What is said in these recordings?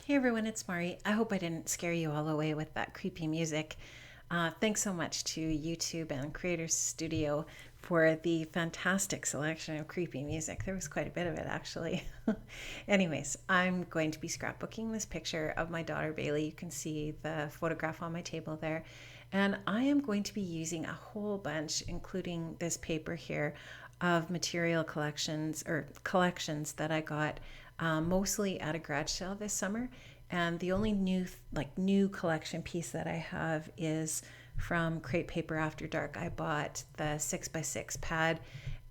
Hey everyone, it's Mari. I hope I didn't scare you all away with that creepy music. Thanks so much to YouTube and Creators Studio for the fantastic selection of creepy music. There was quite a bit of it actually. Anyways, I'm going to be scrapbooking this picture of my daughter Bailey. You can see the photograph on my table there. And I am going to be using a whole bunch, including this paper here, of material collections that I got mostly at a garage sale this summer. And the only new collection piece that I have is from Crate Paper After Dark. I bought the 6x6 pad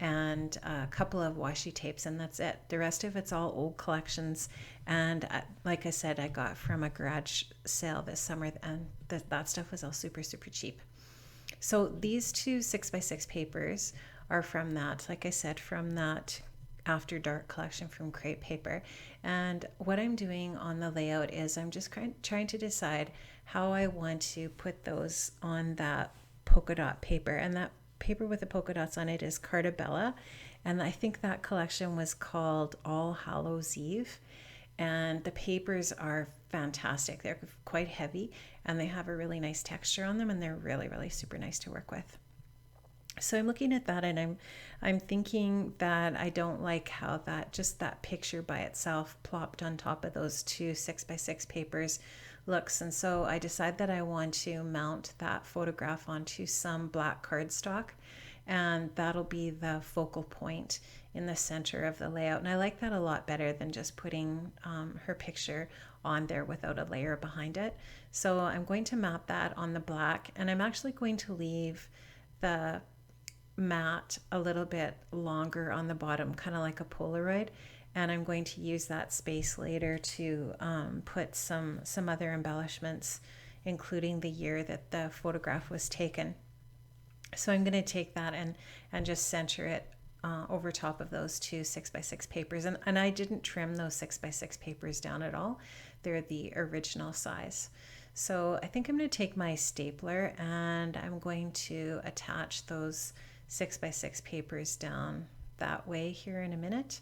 and a couple of washi tapes, and that's it. The rest of it's all old collections. And like I said, I got from a garage sale this summer, and that stuff was all super, super cheap. So these two 6x6 papers are from that, like I said, from that After Dark collection from Crate Paper. And what I'm doing on the layout is I'm just trying to decide how I want to put those on that polka dot paper. And that paper with the polka dots on it is Cartabella. And I think that collection was called All Hallows Eve. And the papers are fantastic. They're quite heavy and they have a really nice texture on them, and they're really, really super nice to work with. So I'm looking at that, and I'm thinking that I don't like how that picture by itself plopped on top of those two 6x6 papers looks. And so I decide that I want to mount that photograph onto some black cardstock, and that'll be the focal point in the center of the layout. And I like that a lot better than just putting her picture on there without a layer behind it. So I'm going to map that on the black, and I'm actually going to leave the mat a little bit longer on the bottom, kind of like a Polaroid. And I'm going to use that space later to put some other embellishments, including the year that the photograph was taken. So I'm going to take that and just center it over top of those two 6x6 papers. And I didn't trim those 6x6 papers down at all. They're the original size. So I think I'm going to take my stapler and I'm going to attach those 6x6 papers down that way here in a minute.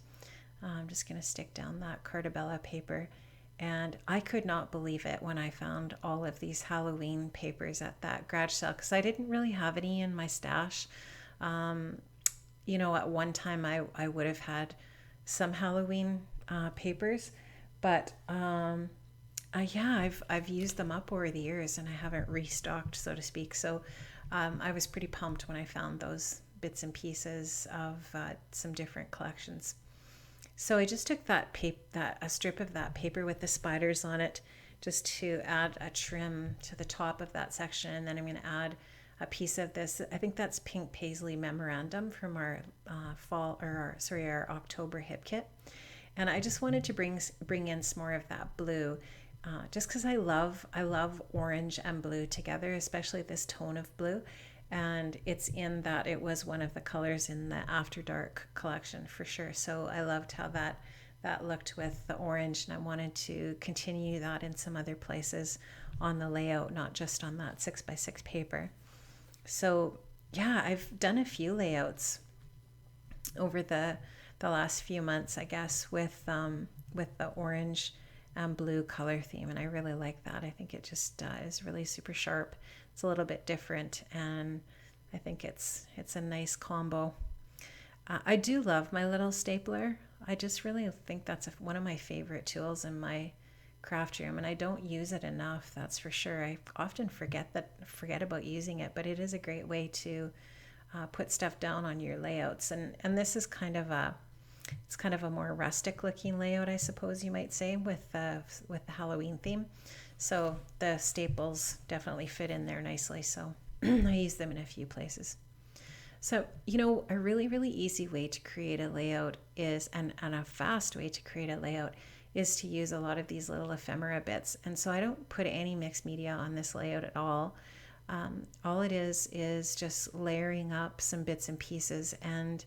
I'm just going to stick down that Cartabella paper. And I could not believe it when I found all of these Halloween papers at that garage sale, because I didn't really have any in my stash. At one time I would have had some Halloween papers, but I've used them up over the years and I haven't restocked, so to speak. So I was pretty pumped when I found those bits and pieces of some different collections. So I just took a strip of that paper with the spiders on it, just to add a trim to the top of that section, and then I'm going to add a piece of this. I think that's pink paisley memorandum from our our October hip kit, and I just wanted to bring in some more of that blue. Just because I love orange and blue together, especially this tone of blue. And it was one of the colors in the After Dark collection for sure. So I loved how that looked with the orange, and I wanted to continue that in some other places on the layout, not just on that 6x6 paper. So yeah, I've done a few layouts over the last few months, I guess, with the orange and blue color theme, and I really like that. I think it just is really super sharp. It's a little bit different, and I think it's a nice combo. I do love my little stapler. I just really think that's one of my favorite tools in my craft room, and I don't use it enough, that's for sure. I often forget about using it, but it is a great way to put stuff down on your layouts. And this is kind of a more rustic looking layout, I suppose you might say, with the Halloween theme. So the staples definitely fit in there nicely. So I use them in a few places. So, a really, really easy way to create a layout and a fast way to create a layout is to use a lot of these little ephemera bits. And so I don't put any mixed media on this layout at all. All it is just layering up some bits and pieces, and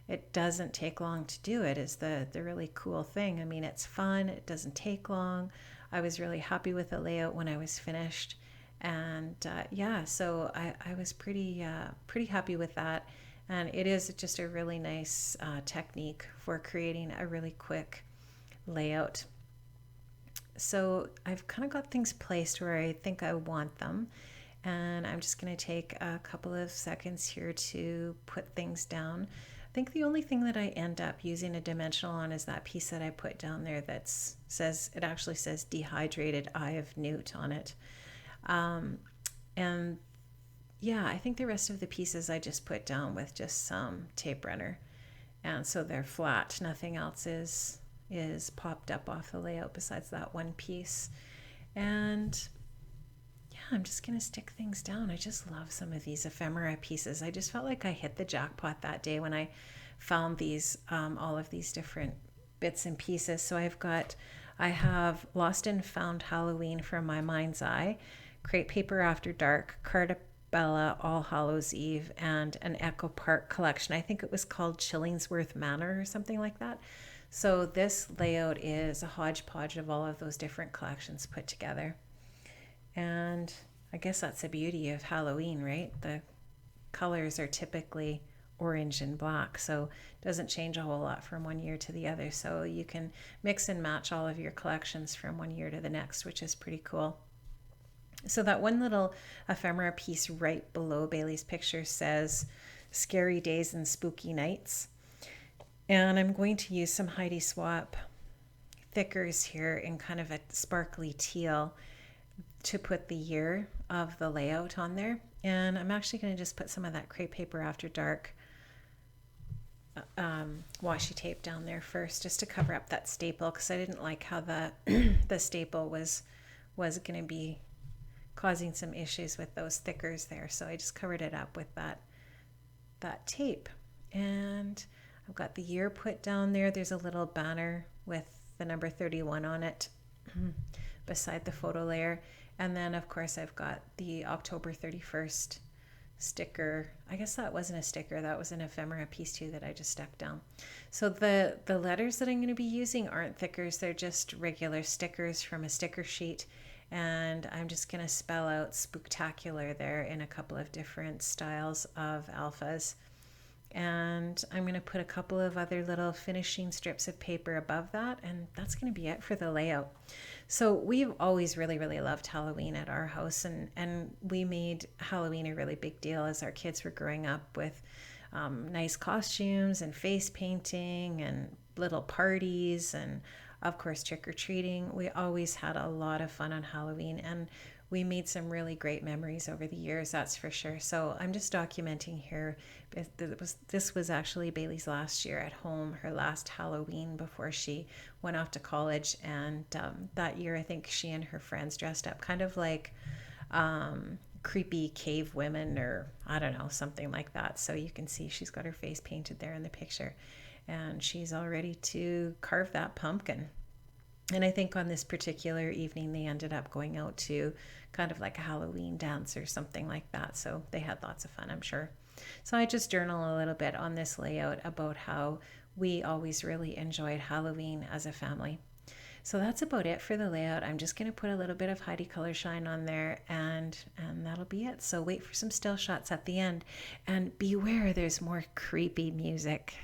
it doesn't take long to do it, is the really cool thing. I mean, it's fun. It doesn't take long. I was really happy with the layout when I was finished. And so I was pretty happy with that. And it is just a really nice technique for creating a really quick layout. so I've kind of got things placed where I think I want them. And I'm just going to take a couple of seconds here to put things down. I think the only thing that I end up using a dimensional on is that piece that I put down there that says, it actually says Dehydrated Eye of Newt on it. And yeah, I think the rest of the pieces I just put down with just some tape runner. And so they're flat. Nothing else is popped up off the layout besides that one piece. And yeah, I'm just going to stick things down. I just love some of these ephemera pieces. I just felt like I hit the jackpot that day when I found these, all of these different bits and pieces. So I have Lost and Found Halloween from My Mind's Eye, Crepe Paper After Dark, Cartabella All Hallows Eve, and an Echo Park collection. I think it was called Chillingsworth Manor or something like that. So this layout is a hodgepodge of all of those different collections put together. And I guess that's the beauty of Halloween, right? The colors are typically orange and black, so it doesn't change a whole lot from one year to the other. So you can mix and match all of your collections from one year to the next, which is pretty cool. So that one little ephemera piece right below Bailey's picture says Scary Days and Spooky Nights. And I'm going to use some Heidi Swap thickers here in kind of a sparkly teal to put the year of the layout on there. And I'm actually going to just put some of that Crepe Paper After Dark washi tape down there first, just to cover up that staple, because I didn't like how the the staple was going to be causing some issues with those thickers there. So I just covered it up with that tape. And I've got the year put down there. There's a little banner with the number 31 on it beside the photo layer. And then, of course, I've got the October 31st sticker. I guess that wasn't a sticker. That was an ephemera piece, too, that I just stuck down. So the letters that I'm going to be using aren't thickers. They're just regular stickers from a sticker sheet. And I'm just going to spell out Spooktacular there in a couple of different styles of alphas. And I'm going to put a couple of other little finishing strips of paper above that, and that's going to be it for the layout. So we've always really, really loved Halloween at our house, and we made Halloween a really big deal as our kids were growing up, with nice costumes and face painting and little parties and, of course, trick-or-treating. We always had a lot of fun on Halloween, and we made some really great memories over the years, that's for sure. So I'm just documenting here. This was actually Bailey's last year at home, her last Halloween before she went off to college. And that year, I think she and her friends dressed up kind of like creepy cave women, or I don't know, something like that. So you can see she's got her face painted there in the picture. And she's all ready to carve that pumpkin. And I think on this particular evening, they ended up going out to kind of like a Halloween dance or something like that. So they had lots of fun, I'm sure. So I just journal a little bit on this layout about how we always really enjoyed Halloween as a family. So that's about it for the layout. I'm just going to put a little bit of Heidi Color Shine on there, and that'll be it. So wait for some still shots at the end, and beware, there's more creepy music.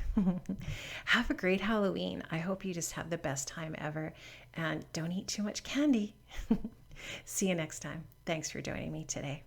Have a great Halloween. I hope you just have the best time ever, and don't eat too much candy. See you next time. Thanks for joining me today.